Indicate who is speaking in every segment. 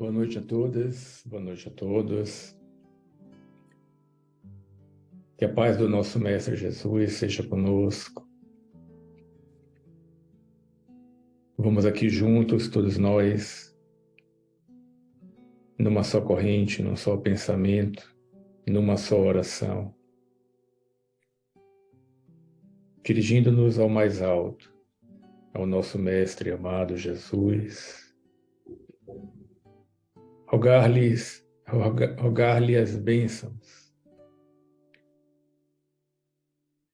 Speaker 1: Boa noite a todas, boa noite a todos. Que a paz do nosso Mestre Jesus seja conosco. Vamos aqui juntos, todos nós, numa só corrente, num só pensamento, numa só oração, dirigindo-nos ao mais alto, ao nosso Mestre amado Jesus, rogar-lhe as bênçãos,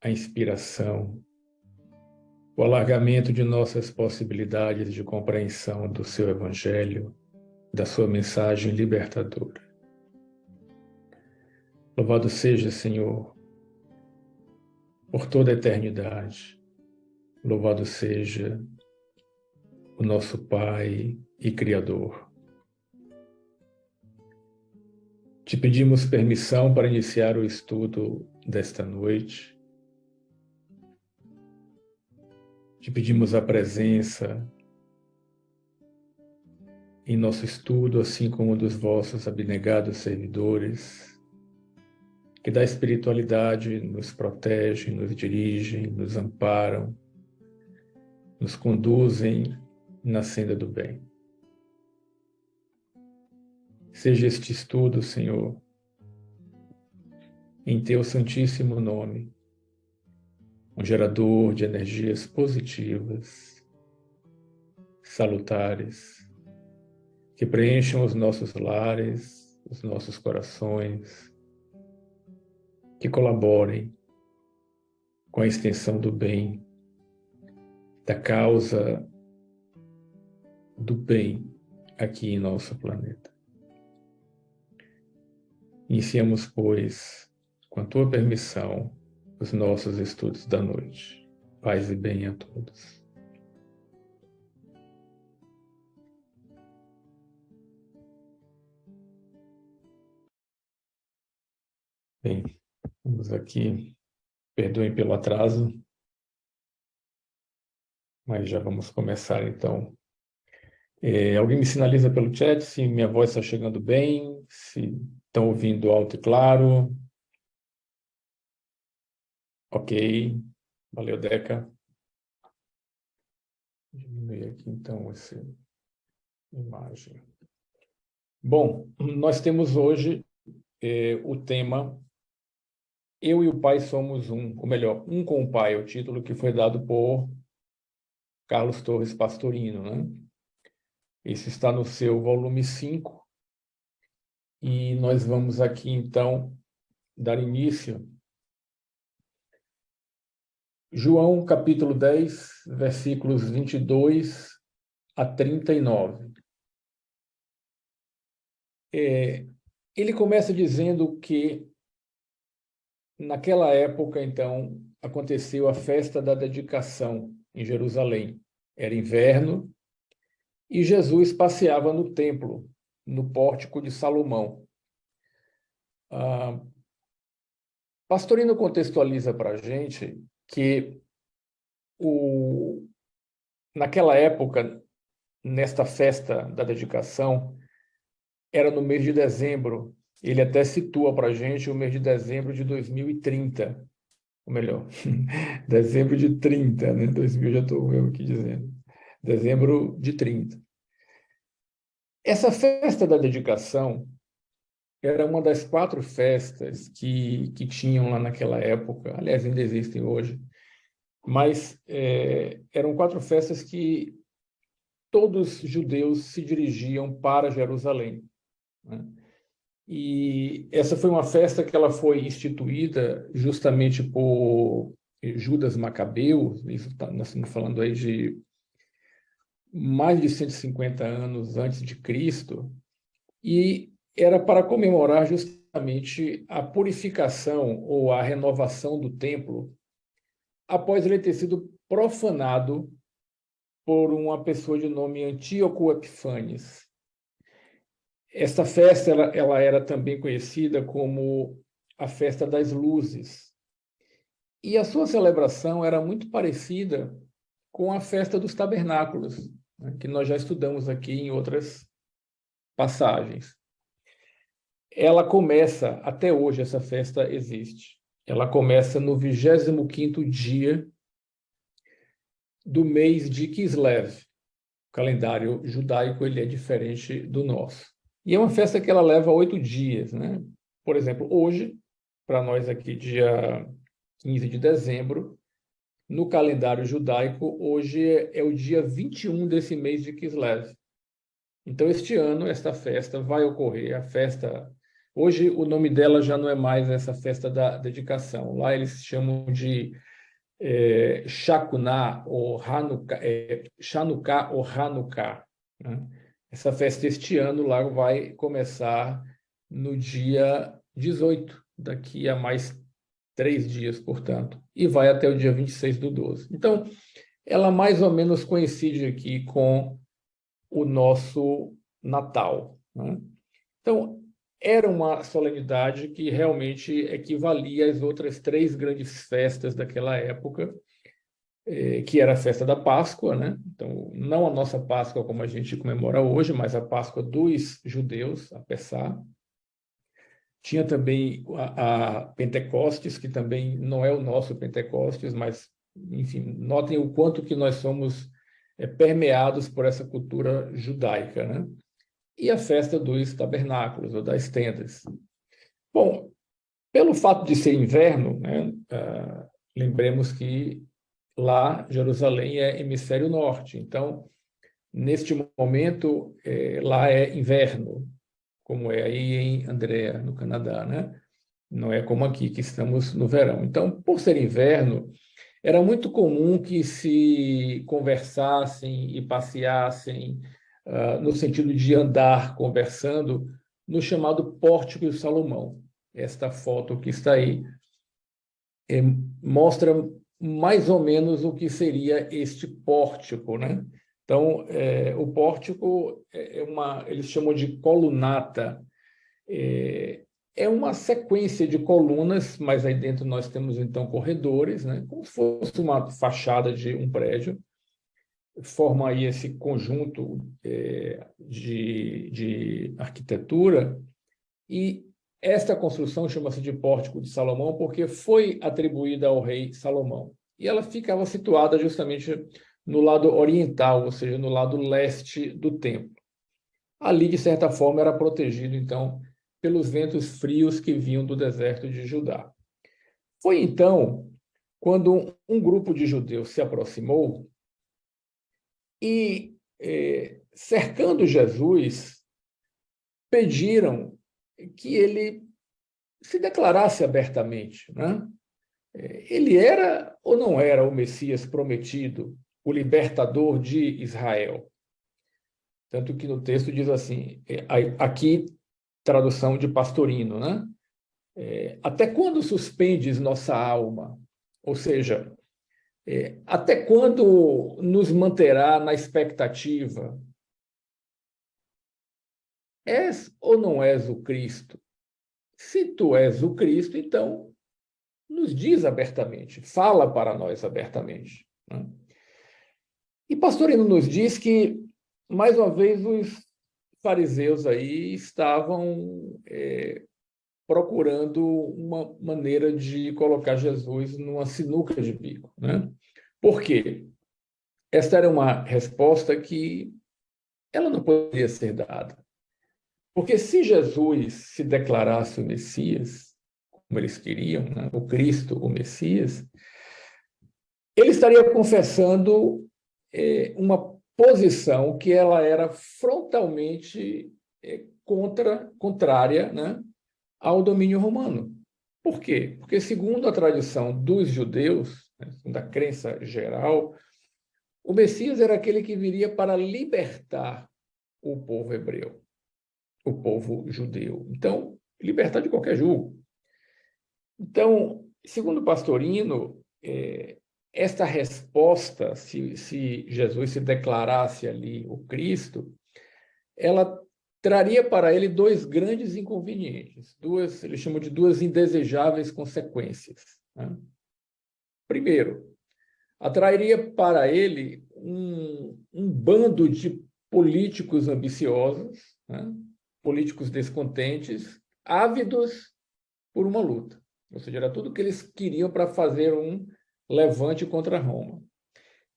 Speaker 1: a inspiração, o alargamento de nossas possibilidades de compreensão do seu Evangelho, da sua mensagem libertadora. Louvado seja, Senhor, por toda a eternidade. Louvado seja o nosso Pai e Criador. Te pedimos permissão para iniciar o estudo desta noite. Te pedimos a presença em nosso estudo, assim como dos vossos abnegados servidores, que da espiritualidade nos protegem, nos dirigem, nos amparam, nos conduzem na senda do bem. Seja este estudo, Senhor, em teu santíssimo nome, um gerador de energias positivas, salutares, que preencham os nossos lares, os nossos corações, que colaborem com a extensão do bem, da causa do bem aqui em nosso planeta. Iniciamos, pois, com a tua permissão, os nossos estudos da noite. Paz e bem a todos. Bem, vamos aqui. Perdoem pelo atraso, mas já vamos começar então. Alguém me sinaliza pelo chat se minha voz está chegando bem, se estão ouvindo alto e claro. Ok, valeu, Deca. Diminuir aqui então essa imagem. Bom, nós temos hoje o tema Eu e o Pai somos um, ou melhor, um com o Pai, é o título que foi dado por Carlos Torres Pastorino, né? Esse está no seu volume 5, e nós vamos aqui então dar início. João capítulo 10, versículos 22 a 39. Ele começa dizendo que naquela época, então, aconteceu a festa da dedicação em Jerusalém. Era inverno e Jesus passeava no templo, no pórtico de Salomão. Pastorino contextualiza para a gente que naquela época, nesta festa da dedicação, era no mês de dezembro. Ele até situa para a gente o mês de dezembro de 2030. Ou melhor, dezembro de 30, né? 2000 já estou eu aqui dizendo. Dezembro de 30. Essa festa da dedicação era uma das 4 festas que tinham lá naquela época. Aliás, ainda existem hoje. Mas eram 4 festas que todos os judeus se dirigiam para Jerusalém, né? E essa foi uma festa que ela foi instituída justamente por Judas Macabeu. Nós estamos falando aí de mais de 150 anos antes de Cristo, e era para comemorar justamente a purificação ou a renovação do templo após ele ter sido profanado por uma pessoa de nome Antíoco Epífanes. Esta festa ela era também conhecida como a Festa das Luzes. E a sua celebração era muito parecida com a Festa dos Tabernáculos, né, que nós já estudamos aqui em outras passagens. Ela começa, até hoje essa festa existe, ela começa no 25º dia do mês de Kislev. O calendário judaico ele é diferente do nosso. E é uma festa que ela leva 8 dias, né? Por exemplo, hoje, para nós aqui, dia 15 de dezembro, no calendário judaico, hoje é o dia 21 desse mês de Kislev. Então, este ano, esta festa vai ocorrer, a festa... Hoje, o nome dela já não é mais essa festa da dedicação. Lá eles chamam de Shakuná ou Hanukkah, Chanukah ou Hanukkah, né? Essa festa este ano lá vai começar no dia 18, daqui a mais 3 dias, portanto, e vai até o dia 26/12. Então, ela mais ou menos coincide aqui com o nosso Natal, né? Então, era uma solenidade que realmente equivalia às outras 3 grandes festas daquela época, que era a festa da Páscoa, né? Então, não a nossa Páscoa como a gente comemora hoje, mas a Páscoa dos judeus, a Pessá. Tinha também a Pentecostes, que também não é o nosso Pentecostes, mas, enfim, notem o quanto que nós somos permeados por essa cultura judaica, né? E a festa dos tabernáculos, ou das tendas. Bom, pelo fato de ser inverno, né, lembremos que lá, Jerusalém é hemisfério norte, então, neste momento, lá é inverno, como é aí em Andrea, no Canadá, né? Não é como aqui, que estamos no verão. Então, por ser inverno, era muito comum que se conversassem e passeassem, no sentido de andar conversando, no chamado Pórtico de Salomão. Esta foto que está aí mostra mais ou menos o que seria este pórtico, né? Então, o pórtico eles chamam de colunata. É uma sequência de colunas, mas aí dentro nós temos então corredores, né? Como se fosse uma fachada de um prédio. Forma aí esse conjunto de arquitetura, e esta construção chama-se de Pórtico de Salomão porque foi atribuída ao rei Salomão. E ela ficava situada justamente no lado oriental, ou seja, no lado leste do templo. Ali, de certa forma, era protegido, então, pelos ventos frios que vinham do deserto de Judá. Foi, então, quando um grupo de judeus se aproximou e, cercando Jesus, pediram que ele se declarasse abertamente, né? Ele era ou não era o Messias prometido, o libertador de Israel? Tanto que no texto diz assim, aqui tradução de Pastorino, né? Até quando suspendes nossa alma? Ou seja, até quando nos manterá na expectativa? És ou não és o Cristo? Se tu és o Cristo, então nos diz abertamente, fala para nós abertamente, né? E Pastorino nos diz que, mais uma vez, os fariseus aí estavam procurando uma maneira de colocar Jesus numa sinuca de bico, né? Por quê? Esta era uma resposta que ela não poderia ser dada. Porque se Jesus se declarasse o Messias, como eles queriam, né? O Cristo, o Messias, ele estaria confessando uma posição que ela era frontalmente contrária, né, ao domínio romano. Por quê? Porque, segundo a tradição dos judeus, né, da crença geral, o Messias era aquele que viria para libertar o povo hebreu, o povo judeu. Então, libertar de qualquer jugo. Então, segundo Pastorino, esta resposta, se Jesus se declarasse ali o Cristo, ela traria para ele 2 grandes inconvenientes, ele chama de 2 indesejáveis consequências, né? Primeiro, atrairia para ele um bando de políticos ambiciosos, né? Políticos descontentes, ávidos por uma luta. Ou seja, era tudo que eles queriam para fazer um levante contra Roma.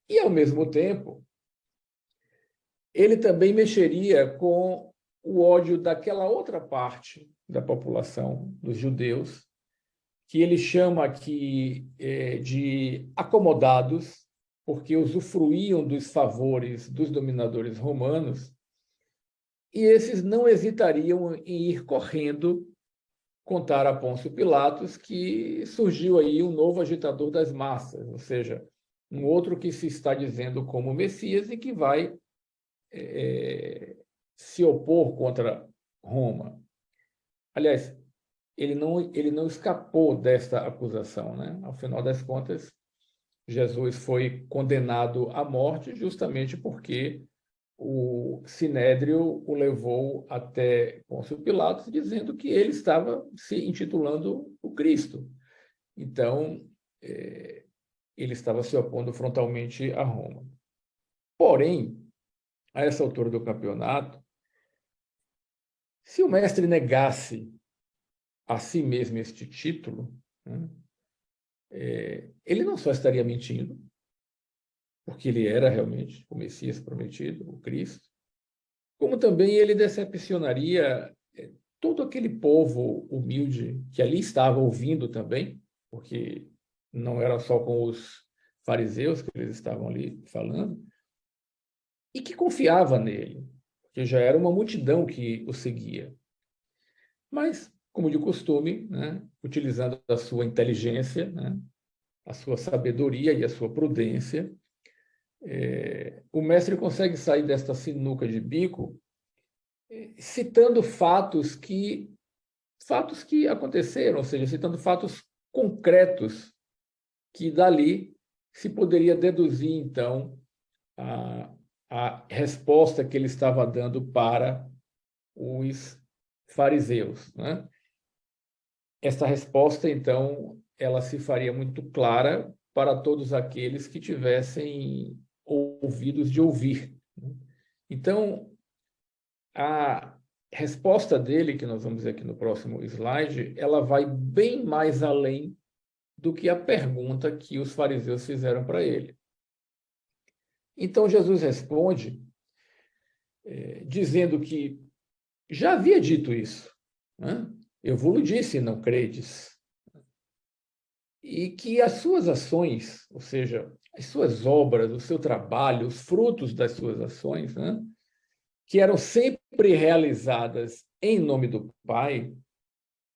Speaker 1: E, ao mesmo tempo, ele também mexeria com o ódio daquela outra parte da população, dos judeus, que ele chama aqui de acomodados, porque usufruíam dos favores dos dominadores romanos, e esses não hesitariam em ir correndo contar a Pôncio Pilatos que surgiu aí um novo agitador das massas, ou seja, um outro que se está dizendo como Messias e que vai se opor contra Roma. Aliás, ele não escapou desta acusação, né? Ao final das contas, Jesus foi condenado à morte justamente porque o Sinédrio o levou até Pôncio Pilatos, dizendo que ele estava se intitulando o Cristo. Então, ele estava se opondo frontalmente a Roma. Porém, a essa altura do campeonato, se o mestre negasse a si mesmo este título, né, ele não só estaria mentindo, porque ele era realmente o Messias prometido, o Cristo, como também ele decepcionaria todo aquele povo humilde que ali estava ouvindo também, porque não era só com os fariseus que eles estavam ali falando, e que confiava nele, porque já era uma multidão que o seguia. Mas, como de costume, né, utilizando a sua inteligência, né, a sua sabedoria e a sua prudência, o mestre consegue sair desta sinuca de bico citando fatos que aconteceram, ou seja, citando fatos concretos que dali se poderia deduzir, então, a resposta que ele estava dando para os fariseus, né? Essa resposta, então, ela se faria muito clara para todos aqueles que tivessem ouvidos de ouvir. Então, a resposta dele, que nós vamos ver aqui no próximo slide, ela vai bem mais além do que a pergunta que os fariseus fizeram para ele. Então, Jesus responde dizendo que já havia dito isso, né? Eu vos disse, não credes. E que as suas ações, ou seja, as suas obras, o seu trabalho, os frutos das suas ações, né, que eram sempre realizadas em nome do Pai,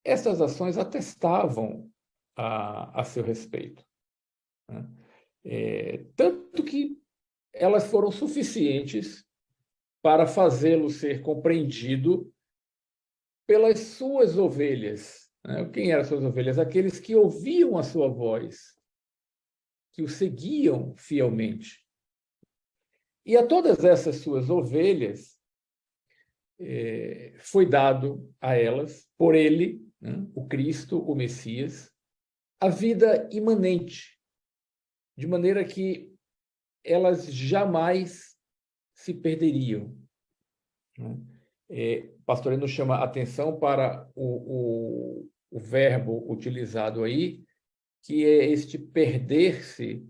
Speaker 1: essas ações atestavam a seu respeito, né? Tanto que elas foram suficientes para fazê-lo ser compreendido pelas suas ovelhas, né? Quem eram as suas ovelhas? Aqueles que ouviam a sua voz, que o seguiam fielmente. E a todas essas suas ovelhas foi dado a elas, por ele, né, o Cristo, o Messias, a vida imanente, de maneira que elas jamais se perderiam, né? Pastorino chama atenção para o verbo utilizado aí, que é este perder-se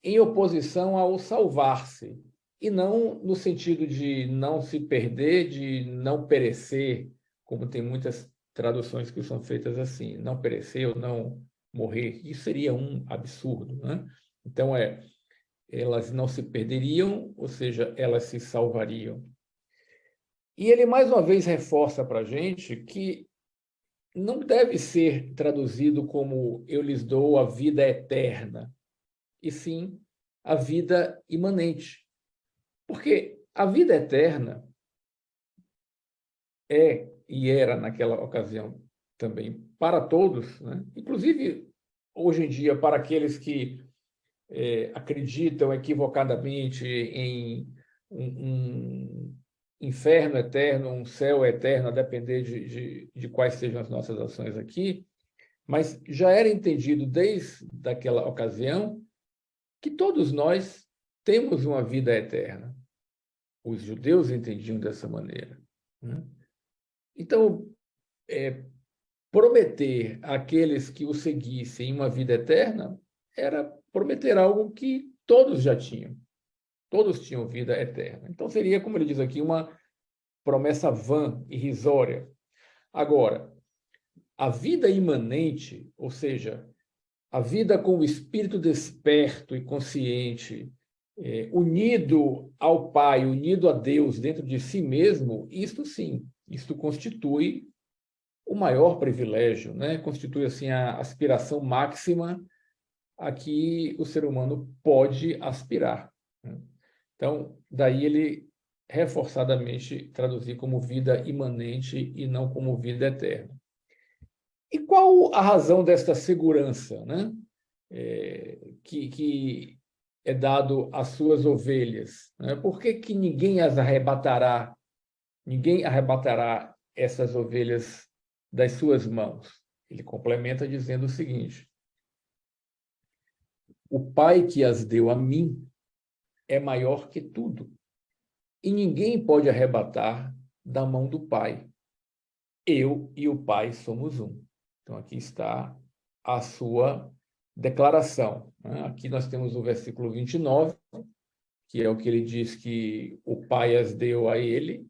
Speaker 1: em oposição ao salvar-se, e não no sentido de não se perder, de não perecer, como tem muitas traduções que são feitas assim, não perecer ou não morrer. Isso seria um absurdo, né? Então, elas não se perderiam, ou seja, elas se salvariam. E ele, mais uma vez, reforça para a gente que não deve ser traduzido como eu lhes dou a vida eterna, e sim a vida imanente. Porque a vida eterna é e era naquela ocasião também para todos, né? Inclusive hoje em dia para aqueles que acreditam equivocadamente em um inferno eterno, um céu eterno, a depender de quais sejam as nossas ações aqui, mas já era entendido desde aquela ocasião que todos nós temos uma vida eterna. Os judeus entendiam dessa maneira, né? Então, prometer àqueles que o seguissem uma vida eterna era prometer algo que todos já tinham. Todos tinham vida eterna. Então, seria, como ele diz aqui, uma promessa vã, irrisória. Agora, a vida imanente, ou seja, a vida com o espírito desperto e consciente, unido ao Pai, unido a Deus dentro de si mesmo, isto sim, isto constitui o maior privilégio, né? Constitui assim a aspiração máxima a que o ser humano pode aspirar, né? Então, daí ele reforçadamente traduzir como vida imanente e não como vida eterna. E qual a razão desta segurança, né? Que é dado às suas ovelhas, né? Por que que ninguém as arrebatará? Ninguém arrebatará essas ovelhas das suas mãos. Ele complementa dizendo o seguinte: o Pai que as deu a mim é maior que tudo, e ninguém pode arrebatar da mão do Pai. Eu e o Pai somos um. Então, aqui está a sua declaração, né? Aqui nós temos o versículo 29, que é o que ele diz que o Pai as deu a ele,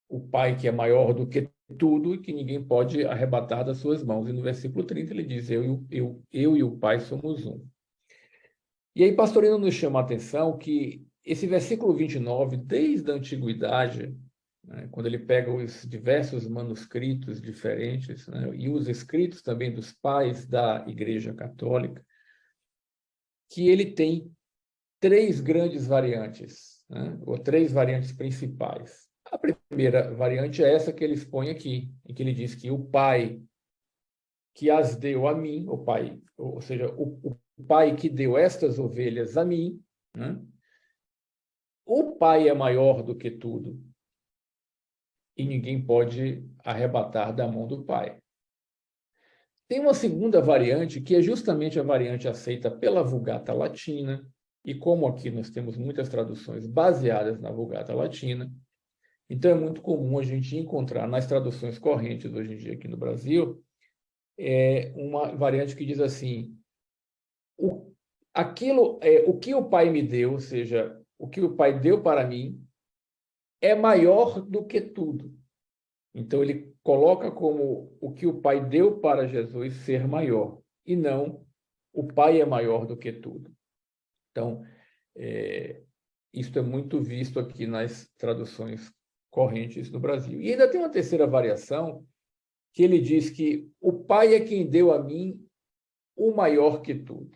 Speaker 1: o Pai que é maior do que tudo e que ninguém pode arrebatar das suas mãos. E no versículo 30 ele diz, eu e o Pai somos um. E aí Pastorino nos chama a atenção que esse versículo 29, desde a antiguidade, né, quando ele pega os diversos manuscritos diferentes, né, e os escritos também dos pais da Igreja Católica, que ele tem três grandes variantes, né, ou três variantes principais. A primeira variante é essa que ele expõe aqui, em que ele diz que o Pai que as deu a mim, o Pai, ou seja, o Pai que deu estas ovelhas a mim, né? O Pai é maior do que tudo e ninguém pode arrebatar da mão do Pai. Tem uma segunda variante, que é justamente a variante aceita pela Vulgata Latina, e como aqui nós temos muitas traduções baseadas na Vulgata Latina, então é muito comum a gente encontrar nas traduções correntes hoje em dia aqui no Brasil uma variante que diz assim: o que o Pai me deu, ou seja, o que o Pai deu para mim, é maior do que tudo. Então, ele coloca como o que o Pai deu para Jesus ser maior, e não o Pai é maior do que tudo. Então, isso é muito visto aqui nas traduções correntes no Brasil. E ainda tem uma terceira variação, que ele diz que o Pai é quem deu a mim o maior que tudo.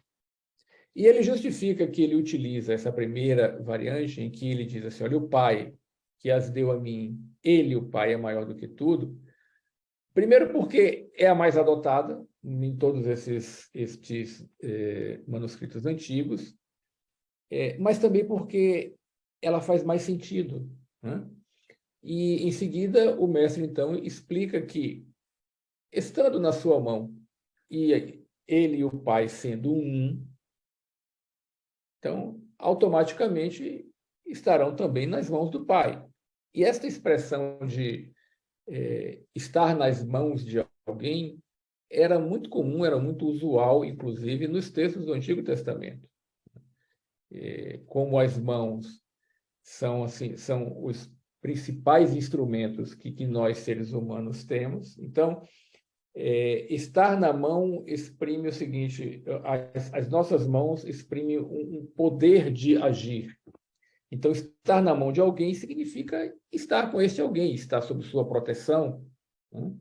Speaker 1: E ele justifica que ele utiliza essa primeira variante, em que ele diz assim, olha, o Pai que as deu a mim, ele, o Pai, é maior do que tudo. Primeiro porque é a mais adotada em todos estes manuscritos antigos, mas também porque ela faz mais sentido, né? E, em seguida, o mestre, então, explica que, estando na sua mão, e ele e o Pai sendo um, então, automaticamente estarão também nas mãos do Pai. E esta expressão de estar nas mãos de alguém era muito comum, era muito usual, inclusive, nos textos do Antigo Testamento. Como as mãos são, assim, são os principais instrumentos que nós, seres humanos, temos. Então, estar na mão exprime o seguinte: as nossas mãos exprimem um poder de agir. Então, estar na mão de alguém significa estar com esse alguém, estar sob sua proteção, né?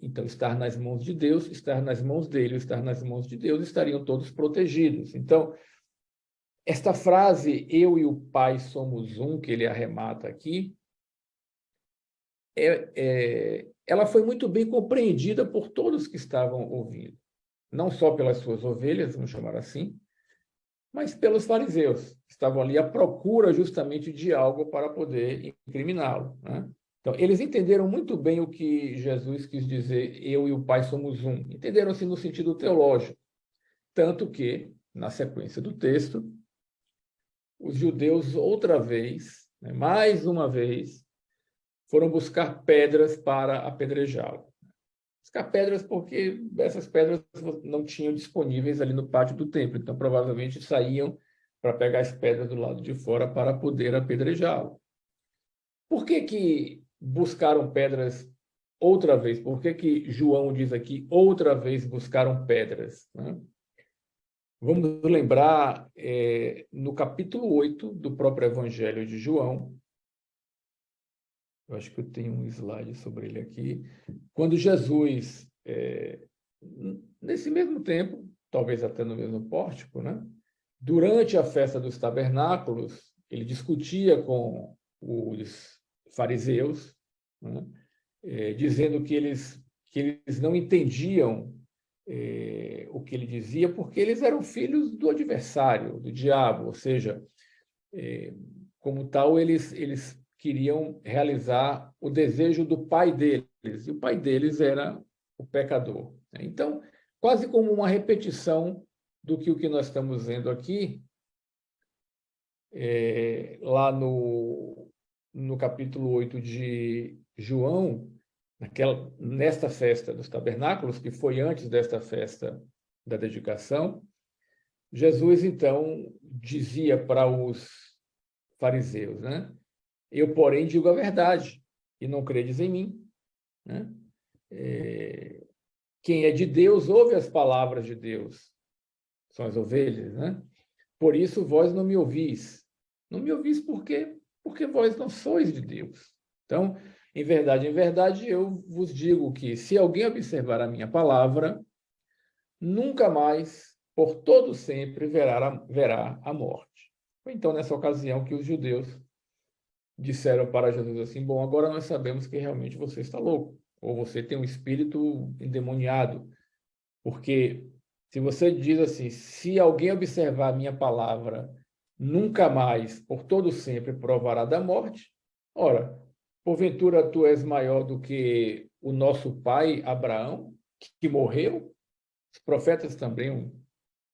Speaker 1: Então, estar nas mãos de Deus, estar nas mãos dele, estar nas mãos de Deus, estariam todos protegidos. Então, esta frase, eu e o Pai somos um, que ele arremata aqui, ela foi muito bem compreendida por todos que estavam ouvindo. Não só pelas suas ovelhas, vamos chamar assim, mas pelos fariseus, que estavam ali à procura justamente de algo para poder incriminá-lo, né? Então, eles entenderam muito bem o que Jesus quis dizer, eu e o Pai somos um. Entenderam assim no sentido teológico. Tanto que, na sequência do texto, os judeus outra vez né? Mais uma vez, foram buscar pedras para apedrejá-lo. Buscar pedras porque essas pedras não tinham disponíveis ali no pátio do templo, então provavelmente saíam para pegar as pedras do lado de fora para poder apedrejá-lo. Por que que buscaram pedras outra vez? Por que que João diz aqui, outra vez buscaram pedras, né? Vamos lembrar, no capítulo 8 do próprio Evangelho de João, eu acho que eu tenho um slide sobre ele aqui, quando Jesus, nesse mesmo tempo, talvez até no mesmo pórtico, né? Durante a festa dos tabernáculos, ele discutia com os fariseus, né? Dizendo que eles não entendiam o que ele dizia, porque eles eram filhos do adversário, do diabo, ou seja, como tal, eles queriam realizar o desejo do pai deles, e o pai deles era o pecador. Então, quase como uma repetição do que o que nós estamos vendo aqui, lá no capítulo 8 de João, nesta festa dos tabernáculos, que foi antes desta festa da dedicação, Jesus, então, dizia para os fariseus, né? Eu, porém, digo a verdade, e não credes em mim, né? Quem é de Deus ouve as palavras de Deus, são as ovelhas, né? Por isso vós não me ouvis. Não me ouvis por quê? Porque vós não sois de Deus. Então, em verdade, eu vos digo que se alguém observar a minha palavra, nunca mais, por todo sempre, verá a morte. Foi então nessa ocasião que os judeus disseram para Jesus assim: bom, agora nós sabemos que realmente você está louco, ou você tem um espírito endemoniado, porque se você diz assim, se alguém observar a minha palavra, nunca mais, por todo sempre, provará da morte, ora, porventura tu és maior do que o nosso pai Abraão, que morreu? Os profetas também,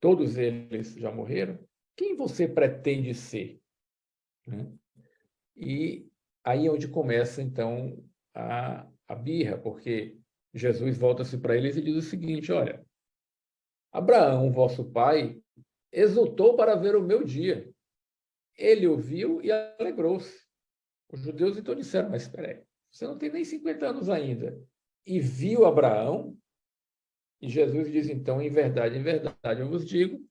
Speaker 1: todos eles já morreram. Quem você pretende ser? Né? E aí é onde começa, então, a birra, porque Jesus volta-se para eles e diz o seguinte: olha, Abraão, vosso pai, exultou para ver o meu dia. Ele o viu e alegrou-se. Os judeus então disseram: mas espera aí, você não tem nem 50 anos ainda. E viu Abraão? E Jesus diz então: em verdade, eu vos digo,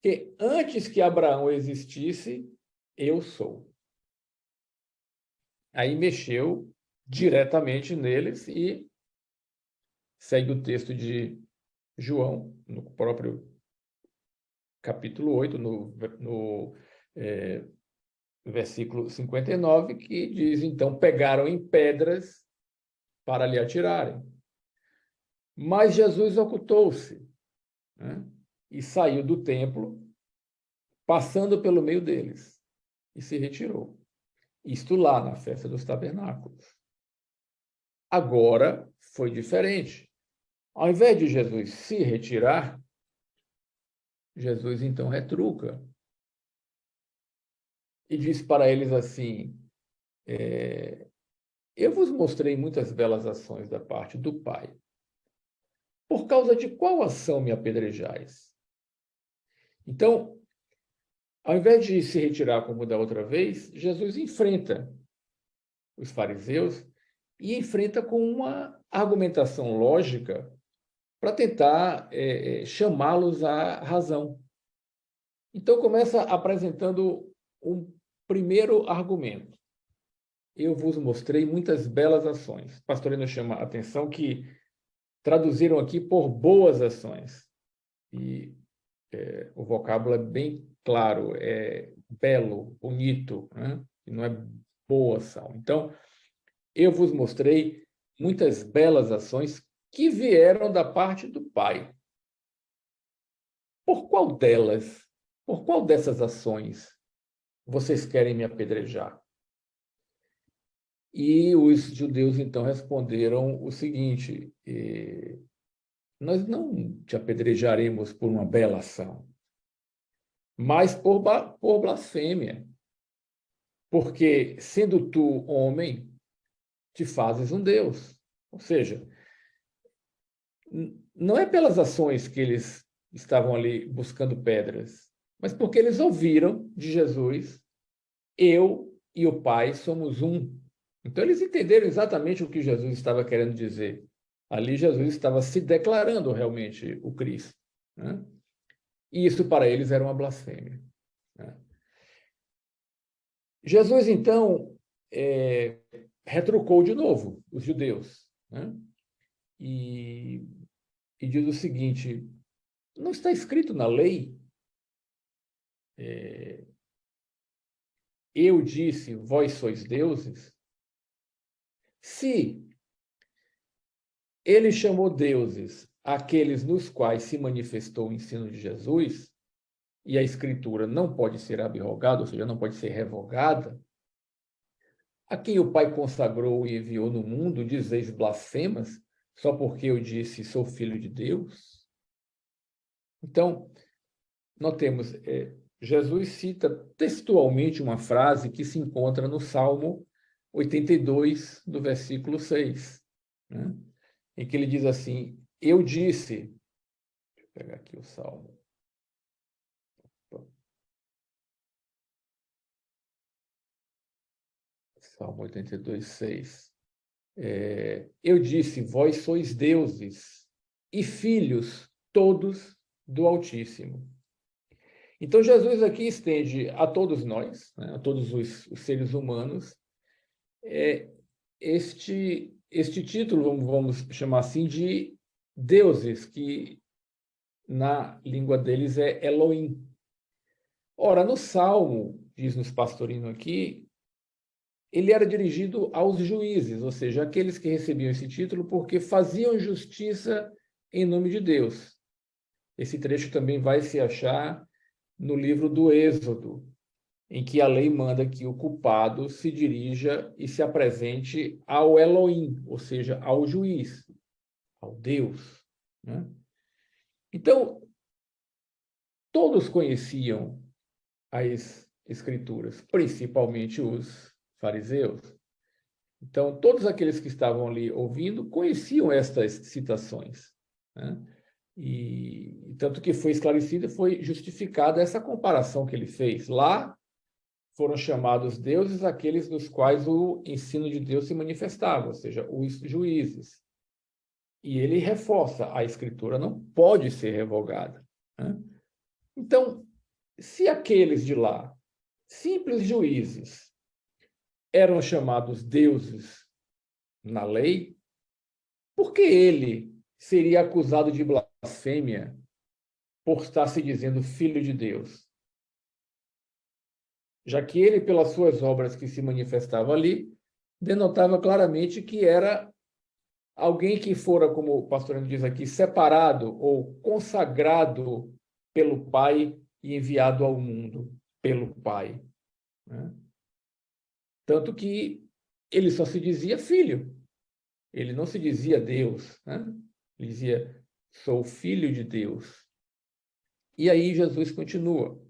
Speaker 1: que antes que Abraão existisse, eu sou. Aí mexeu diretamente neles e segue o texto de João, no próprio capítulo 8, no versículo 59, que diz, então, pegaram em pedras para lhe atirarem. Mas Jesus ocultou-se, né? E saiu do templo, passando pelo meio deles, e se retirou. Isto lá na festa dos tabernáculos. Agora foi diferente. Ao invés de Jesus se retirar, Jesus então retruca e diz para eles assim: eu vos mostrei muitas belas ações da parte do Pai. Por causa de qual ação me apedrejais? Então, ao invés de se retirar como da outra vez, Jesus enfrenta os fariseus e enfrenta com uma argumentação lógica para tentar chamá-los à razão. Então, começa apresentando um primeiro argumento. Eu vos mostrei muitas belas ações. Pastorino chama a atenção que traduziram aqui por boas ações. E o vocábulo é bem claro, é belo, bonito, né? E não é boa ação. Então, eu vos mostrei muitas belas ações que vieram da parte do Pai. Por qual dessas ações vocês querem me apedrejar? E os judeus, então, responderam o seguinte: nós não te apedrejaremos por uma bela ação, mas por blasfêmia. porque, sendo tu homem, te fazes um Deus. Ou seja, não é pelas ações que eles estavam ali buscando pedras, mas porque eles ouviram de Jesus: eu e o Pai somos um. Então, eles entenderam exatamente o que Jesus estava querendo dizer. Ali, Jesus estava se declarando realmente o Cristo, né? E isso para eles era uma blasfêmia, né? Jesus, então, retrucou de novo os judeus, né? E, e diz o seguinte: não está escrito na lei, eu disse, vós sois deuses? Se ele chamou deuses aqueles nos quais se manifestou o ensino de Jesus, e a escritura não pode ser abrogada, ou seja, não pode ser revogada, a quem o Pai consagrou e enviou no mundo, dizeis blasfemas, só porque eu disse sou filho de Deus? Então, nós temos, Jesus cita textualmente uma frase que se encontra no Salmo 82, do versículo 6, né? Em que ele diz assim: eu disse, deixa eu pegar aqui o Salmo. Salmo 82, 6. Eu disse, vós sois deuses e filhos todos do Altíssimo. Então, Jesus aqui estende a todos nós, né, a todos os seres humanos, este título, vamos chamar assim, de deuses, que na língua deles é Elohim. Ora, no Salmo, diz-nos Pastorino aqui, ele era dirigido aos juízes, ou seja, aqueles que recebiam esse título porque faziam justiça em nome de Deus. Esse trecho também vai se achar no livro do Êxodo, em que a lei manda que o culpado se dirija e se apresente ao Elohim, ou seja, ao juiz, ao Deus, né? Então, todos conheciam as Escrituras, principalmente os fariseus. Então, todos aqueles que estavam ali ouvindo conheciam estas citações, né? E tanto que foi esclarecida, foi justificada essa comparação que ele fez. Lá foram chamados deuses aqueles dos quais o ensino de Deus se manifestava, ou seja, os juízes. E ele reforça: a Escritura não pode ser revogada, né? Então, se aqueles de lá, simples juízes, eram chamados deuses na lei, por que ele seria acusado de blasfêmia por estar se dizendo filho de Deus? Já que ele, pelas suas obras que se manifestava ali, denotava claramente que era alguém que fora, como o pastor diz aqui, separado ou consagrado pelo Pai e enviado ao mundo pelo Pai, né? Tanto que ele só se dizia filho, ele não se dizia Deus, né? Ele dizia, sou filho de Deus. E aí Jesus continua,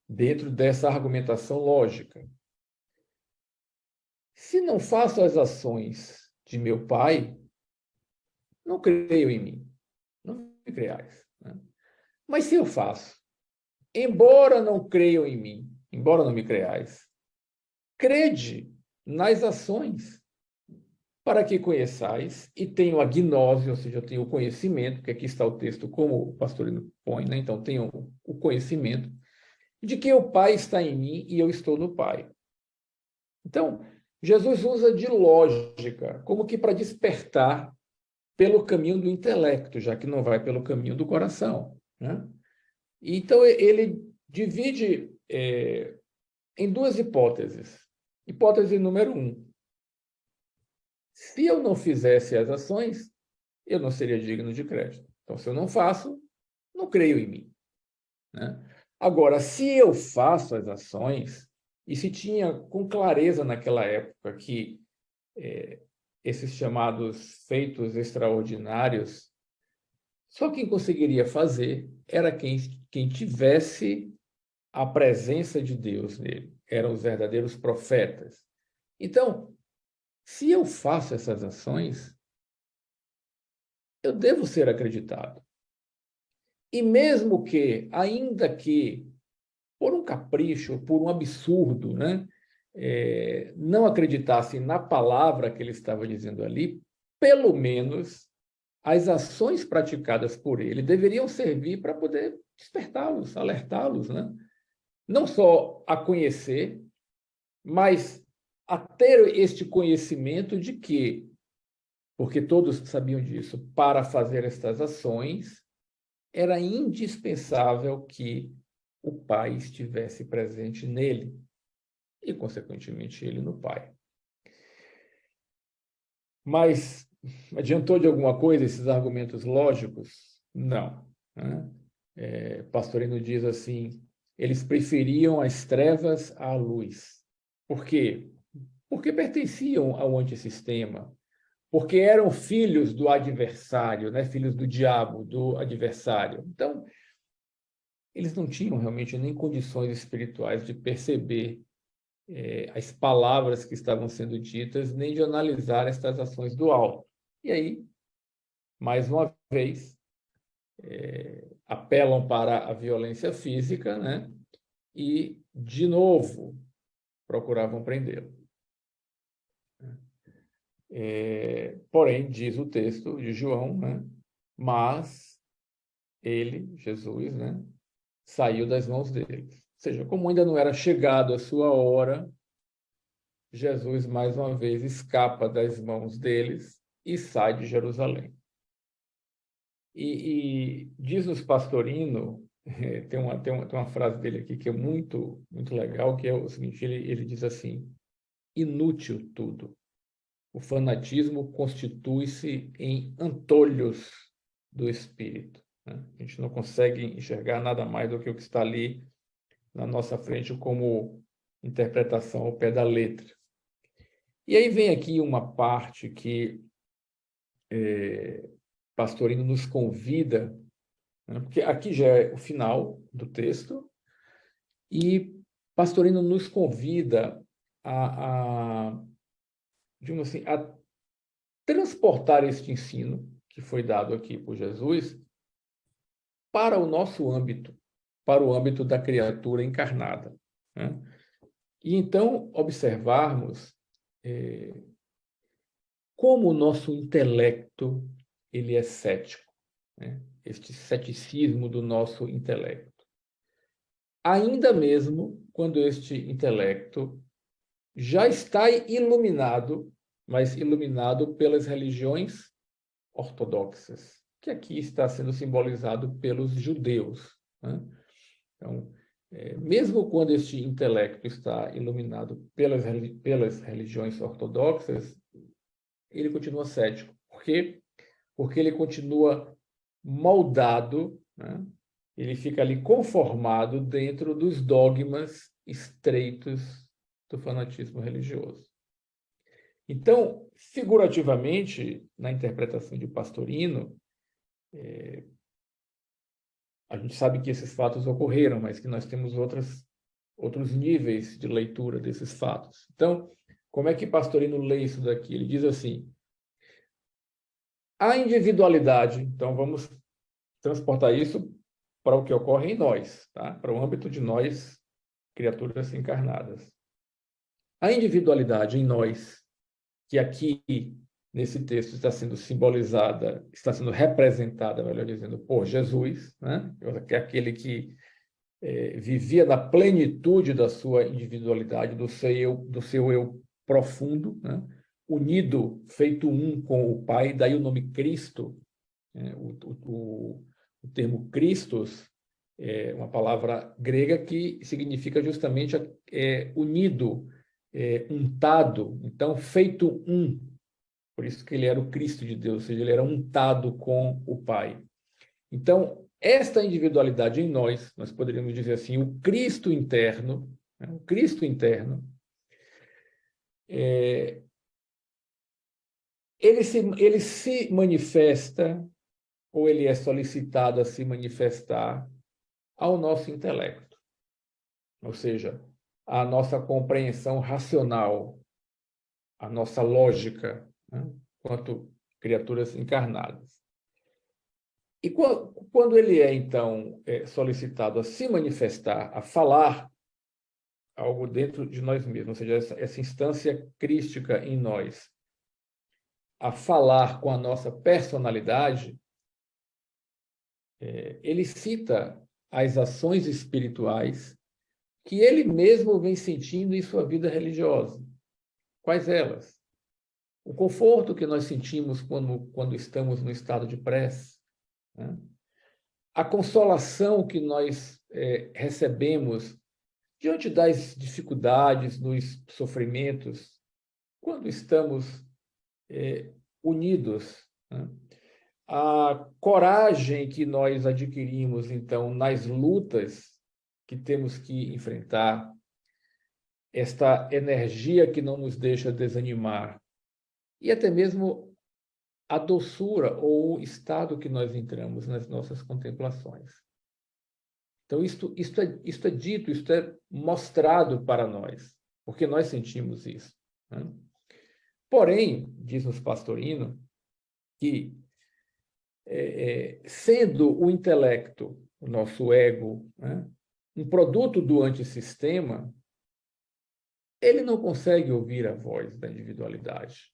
Speaker 1: dentro dessa argumentação lógica: se não faço as ações de meu Pai, não creio em mim, não me creais, né? Mas se eu faço, embora não creiam em mim, embora não me creais, crede nas ações, para que conheçais e tenham a gnose, ou seja, eu tenho o conhecimento, porque aqui está o texto como o pastorino põe, né? Então tenham o conhecimento de que o Pai está em mim e eu estou no Pai. Então, Jesus usa de lógica, como que para despertar pelo caminho do intelecto, já que não vai pelo caminho do coração, né? Então, ele divide em duas hipóteses. Hipótese número 1. Se eu não fizesse as ações, eu não seria digno de crédito. Então, se eu não faço, não creio em mim, né? Agora, se eu faço as ações, e se tinha com clareza naquela época que esses chamados feitos extraordinários, só quem conseguiria fazer era quem tivesse a presença de Deus nele. Eram os verdadeiros profetas. Então, se eu faço essas ações, eu devo ser acreditado. E mesmo que, ainda que, por um capricho, por um absurdo, né, não acreditassem na palavra que ele estava dizendo ali, pelo menos as ações praticadas por ele deveriam servir para poder despertá-los, alertá-los, né? Não só a conhecer, mas a ter este conhecimento de que, porque todos sabiam disso, para fazer estas ações, era indispensável que o Pai estivesse presente nele e, consequentemente, ele no Pai. Mas adiantou de alguma coisa esses argumentos lógicos? Não, né? Pastorino diz assim, eles preferiam as trevas à luz. Por quê? Porque pertenciam ao antissistema, porque eram filhos do adversário, né? Filhos do diabo, do adversário. Então, eles não tinham realmente nem condições espirituais de perceber as palavras que estavam sendo ditas, nem de analisar estas ações do alto. E aí, mais uma vez, apelam para a violência física, né? E, de novo, procuravam prendê-lo. Porém, diz o texto de João, né? Mas ele, Jesus, né? Saiu das mãos deles. Ou seja, como ainda não era chegado a sua hora, Jesus, mais uma vez, escapa das mãos deles e sai de Jerusalém. E diz-nos Pastorino, tem uma frase dele aqui que é muito, muito legal, que é o seguinte, ele diz assim, inútil tudo. O fanatismo constitui-se em antolhos do espírito, né? A gente não consegue enxergar nada mais do que o que está ali na nossa frente como interpretação ao pé da letra. E aí vem aqui uma parte que Pastorino nos convida, né? Porque aqui já é o final do texto, e Pastorino nos convida digamos assim, a transportar este ensino que foi dado aqui por Jesus para o nosso âmbito, para o âmbito da criatura encarnada, né? E então observarmos como o nosso intelecto ele é cético, né? Este ceticismo do nosso intelecto. Ainda mesmo quando este intelecto já está iluminado, mas iluminado pelas religiões ortodoxas, que aqui está sendo simbolizado pelos judeus, né? Então, mesmo quando este intelecto está iluminado pelas religiões ortodoxas, ele continua cético. Por quê? Porque ele continua moldado, né? Ele fica ali conformado dentro dos dogmas estreitos do fanatismo religioso. Então, figurativamente, na interpretação de Pastorino, a gente sabe que esses fatos ocorreram, mas que nós temos outros níveis de leitura desses fatos. Então, como é que Pastorino lê isso daqui? Ele diz assim, a individualidade, então vamos transportar isso para o que ocorre em nós, tá? Para o âmbito de nós, criaturas encarnadas. A individualidade em nós, que aqui nesse texto está sendo simbolizada, está sendo representada, melhor dizendo, por Jesus, né? Que é aquele que vivia na plenitude da sua individualidade, do seu eu profundo, né? Unido, feito um com o Pai, daí o nome Cristo, né? O termo Christos é uma palavra grega que significa justamente unido, untado, então feito um. Por isso que ele era o Cristo de Deus, ou seja, ele era untado com o Pai. Então, esta individualidade em nós poderíamos dizer assim, o Cristo interno, né? O Cristo interno, ele se manifesta, ou ele é solicitado a se manifestar ao nosso intelecto. ou seja, a nossa compreensão racional, a nossa lógica, né, quanto criaturas encarnadas. E quando ele é, então, solicitado a se manifestar, a falar algo dentro de nós mesmos, ou seja, essa instância crística em nós, a falar com a nossa personalidade, ele cita as ações espirituais que ele mesmo vem sentindo em sua vida religiosa. Quais elas? O conforto que nós sentimos quando estamos no estado de prece, né? A consolação que nós recebemos diante das dificuldades, dos sofrimentos, quando estamos unidos, né? A coragem que nós adquirimos, então, nas lutas que temos que enfrentar, esta energia que não nos deixa desanimar, e até mesmo a doçura ou o estado que nós entramos nas nossas contemplações. Então, isto é dito, isto é mostrado para nós, porque nós sentimos isso, né? Porém, diz-nos Pastorino, que sendo o intelecto, o nosso ego, né, um produto do antissistema, ele não consegue ouvir a voz da individualidade,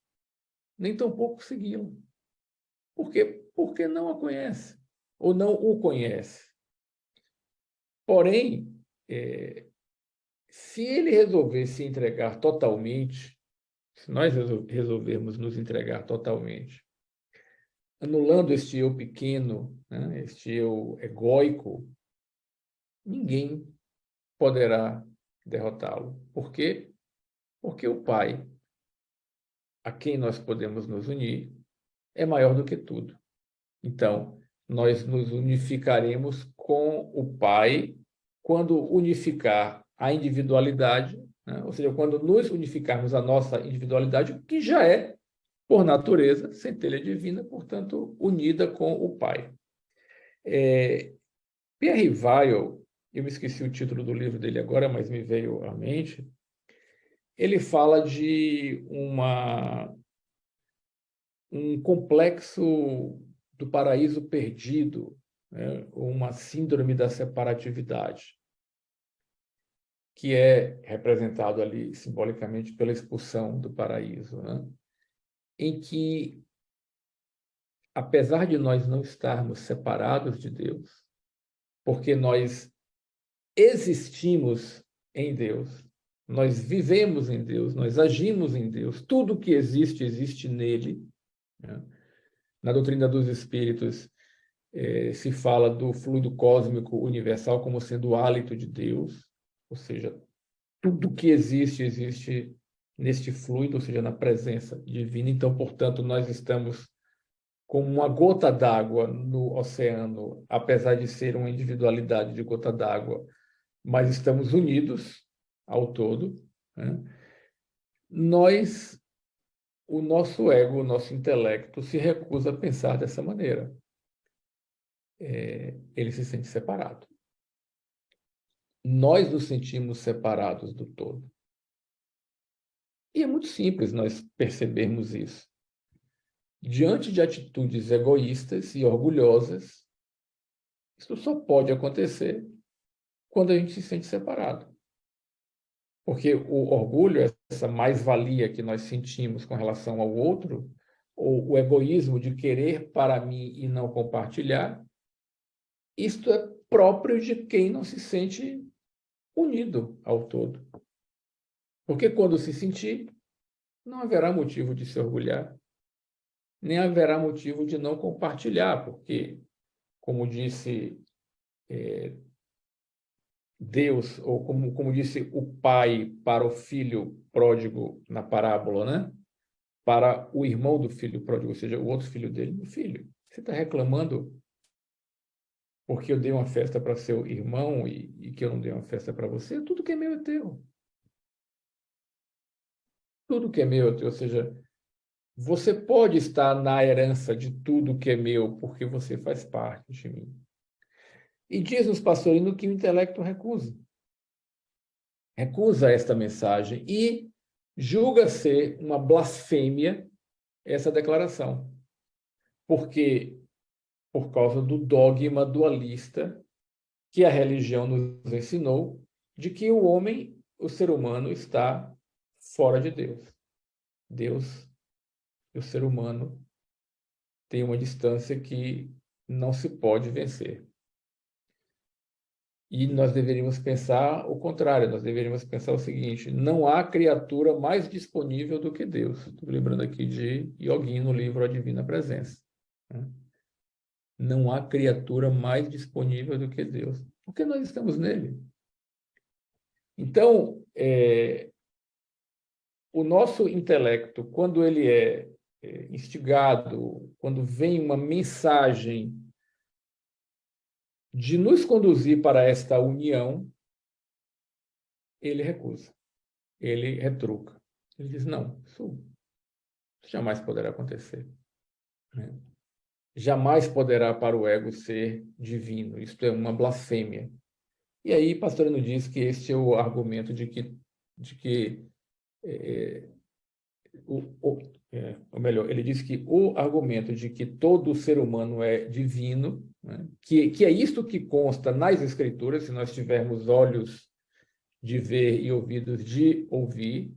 Speaker 1: nem tampouco segui-la. Por quê? Porque não a conhece, ou não o conhece. Porém, se ele resolver se entregar totalmente, se nós resolvermos nos entregar totalmente, anulando este eu pequeno, né, este eu egóico, ninguém poderá derrotá-lo. Por quê? Porque o Pai, a quem nós podemos nos unir, é maior do que tudo. Então, nós nos unificaremos com o Pai quando unificar a individualidade, né? Ou seja, quando nos unificarmos a nossa individualidade, que já é, por natureza, centelha divina, portanto, unida com o Pai. Pierre Weil, eu me esqueci o título do livro dele agora, mas me veio à mente, ele fala de um complexo do paraíso perdido, né? Uma síndrome da separatividade, que é representado ali simbolicamente pela expulsão do paraíso, né? Em que, apesar de nós não estarmos separados de Deus, porque nós existimos em Deus, nós vivemos em Deus, nós agimos em Deus, tudo que existe, existe nele, né? Na doutrina dos espíritos, se fala do fluido cósmico universal como sendo o hálito de Deus, ou seja, tudo que existe, existe neste fluido, ou seja, na presença divina. Então, portanto, nós estamos como uma gota d'água no oceano, apesar de ser uma individualidade de gota d'água, mas estamos unidos ao todo, né? O nosso ego, o nosso intelecto se recusa a pensar dessa maneira. Ele se sente separado. Nós nos sentimos separados do todo. E é muito simples nós percebermos isso. Diante de atitudes egoístas e orgulhosas, isso só pode acontecer quando a gente se sente separado. Porque o orgulho, essa mais-valia que nós sentimos com relação ao outro, ou o egoísmo de querer para mim e não compartilhar, isto é próprio de quem não se sente unido ao todo. Porque quando se sentir, não haverá motivo de se orgulhar, nem haverá motivo de não compartilhar, porque, como disse Deus, ou como disse o pai para o filho pródigo na parábola, né? Para o irmão do filho pródigo, ou seja, o outro filho dele, meu filho, você está reclamando porque eu dei uma festa para seu irmão e que eu não dei uma festa para você? Tudo que é meu é teu. Tudo que é meu é teu, ou seja, você pode estar na herança de tudo que é meu, porque você faz parte de mim. E diz-nos, Pastorino, que o intelecto recusa. recusa esta mensagem e julga ser uma blasfêmia essa declaração. Porque por causa do dogma dualista que a religião nos ensinou de que o homem, o ser humano, está fora de Deus. Deus e o ser humano têm uma distância que não se pode vencer. E nós deveríamos pensar o contrário, nós deveríamos pensar o seguinte: não há criatura mais disponível do que Deus. Estou lembrando aqui de Yogin no livro A Divina Presença. Não há criatura mais disponível do que Deus, porque nós estamos nele. Então, o nosso intelecto, quando ele é instigado, quando vem uma mensagem de nos conduzir para esta união, ele recusa, ele retruca. Ele diz, não, isso jamais poderá acontecer. Né? Jamais poderá para o ego ser divino, isto é uma blasfêmia. E aí, Pastorino diz que este é o argumento de que ou melhor, ele diz que o argumento de que todo ser humano é divino, né, que é isto que consta nas Escrituras, se nós tivermos olhos de ver e ouvidos de ouvir,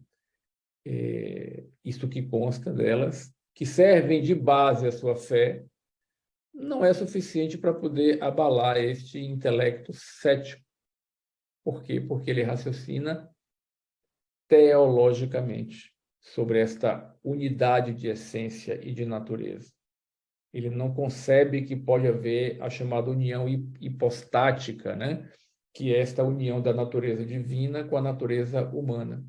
Speaker 1: isto que consta delas, que servem de base à sua fé, não é suficiente para poder abalar este intelecto cético. Por quê? Porque ele raciocina teologicamente sobre esta unidade de essência e de natureza. Ele não concebe que pode haver a chamada união hipostática, né? Que é esta união da natureza divina com a natureza humana.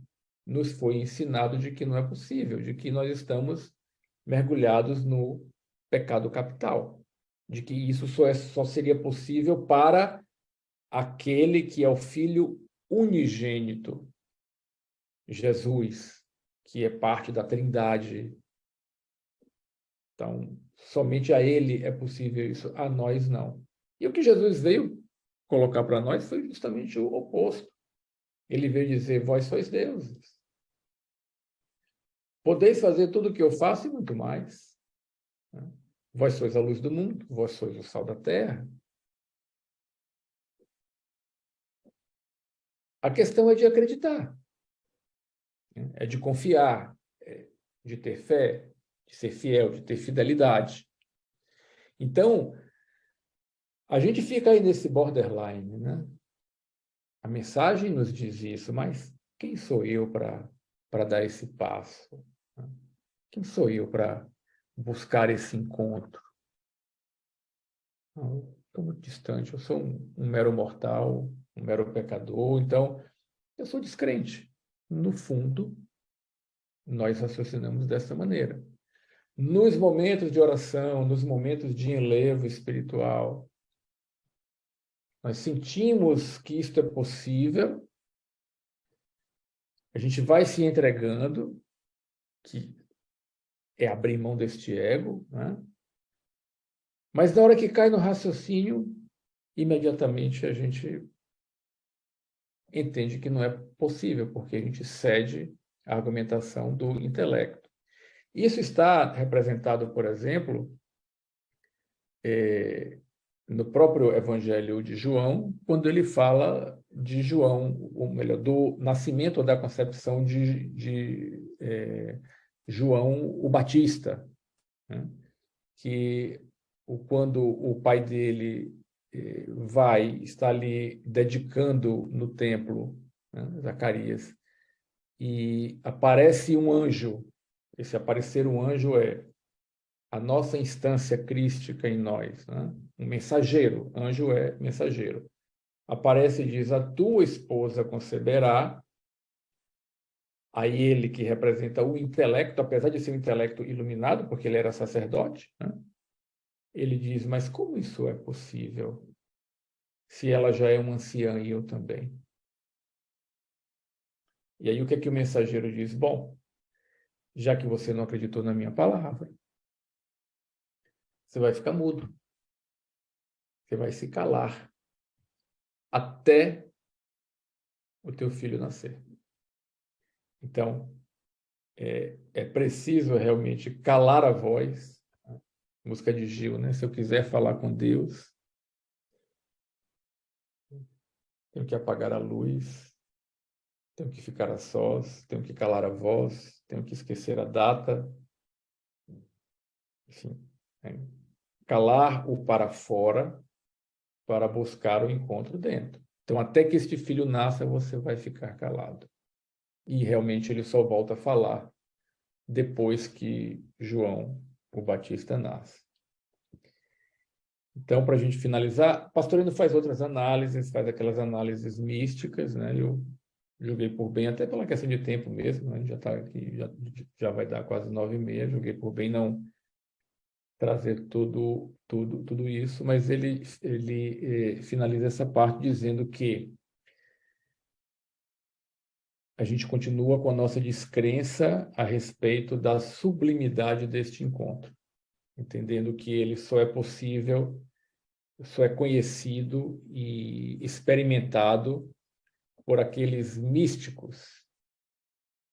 Speaker 1: Nos foi ensinado de que não é possível, de que nós estamos mergulhados no pecado capital, de que isso só seria possível para aquele que é o Filho unigênito, Jesus, que é parte da Trindade. Então, somente a ele é possível isso, a nós não. E o que Jesus veio colocar para nós foi justamente o oposto. Ele veio dizer: vós sois deuses. Podeis fazer tudo o que eu faço e muito mais. Vós sois a luz do mundo, vós sois o sal da terra. A questão é de acreditar, é de confiar, de ter fé, de ser fiel, de ter fidelidade. Então, a gente fica aí nesse borderline, né? A mensagem nos diz isso, mas quem sou eu para dar esse passo? Quem sou eu para buscar esse encontro? Não, estou muito distante, eu sou um mero mortal, um mero pecador, então eu sou descrente. No fundo, nós raciocinamos dessa maneira. Nos momentos de oração, nos momentos de enlevo espiritual, nós sentimos que isto é possível, a gente vai se entregando, que é abrir mão deste ego, né? Mas na hora que cai no raciocínio, imediatamente a gente entende que não é possível, porque a gente cede à argumentação do intelecto. Isso está representado, por exemplo, no próprio Evangelho de João, quando ele fala de João, ou melhor, do nascimento ou da concepção de João o Batista, né? Que quando o pai dele está ali dedicando no templo, né, Zacarias, e aparece um anjo. Esse aparecer um anjo é a nossa instância crística em nós, né? Um mensageiro, anjo é mensageiro. Aparece e diz: a tua esposa conceberá. Aí ele, que representa o intelecto, apesar de ser um intelecto iluminado, porque ele era sacerdote, né? Ele diz: mas como isso é possível, se ela já é uma anciã e eu também? E aí o que é que o mensageiro diz? Bom, já que você não acreditou na minha palavra, você vai ficar mudo. Você vai se calar até o teu filho nascer. Então, é preciso realmente calar a voz, música de Gil, né? Se eu quiser falar com Deus, tenho que apagar a luz, tenho que ficar a sós, tenho que calar a voz, tenho que esquecer a data, enfim, né? Calar o para fora para buscar o encontro dentro. Então, até que este filho nasça, você vai ficar calado. E realmente ele só volta a falar depois que João o Batista nasce. Então, para a gente finalizar, Pastorino faz outras análises, faz aquelas análises místicas, né? Eu julguei por bem, até pela questão de tempo mesmo, né? A gente já está aqui, já vai dar quase 9h30, julguei por bem não trazer tudo isso, mas ele finaliza essa parte dizendo que a gente continua com a nossa descrença a respeito da sublimidade deste encontro, entendendo que ele só é possível, só é conhecido e experimentado por aqueles místicos,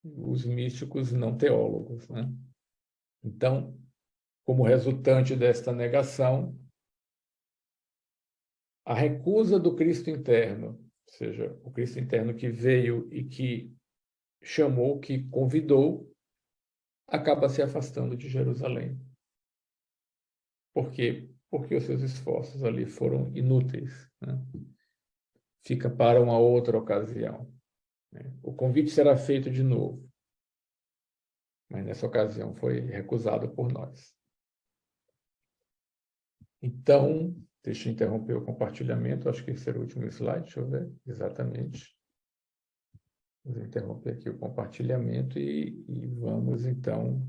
Speaker 1: os místicos não teólogos, né? Então, como resultante desta negação, a recusa do Cristo interno, ou seja, o Cristo interno que veio e que chamou, que convidou, acaba se afastando de Jerusalém. Por quê? Porque os seus esforços ali foram inúteis, né? Fica para uma outra ocasião, né? O convite será feito de novo, mas nessa ocasião foi recusado por nós. Então, deixa eu interromper o compartilhamento, acho que esse era o último slide, deixa eu ver, exatamente. Vou interromper aqui o compartilhamento e vamos, então,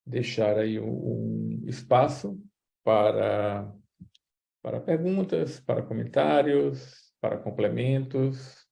Speaker 1: deixar aí um espaço para perguntas, para comentários, para complementos.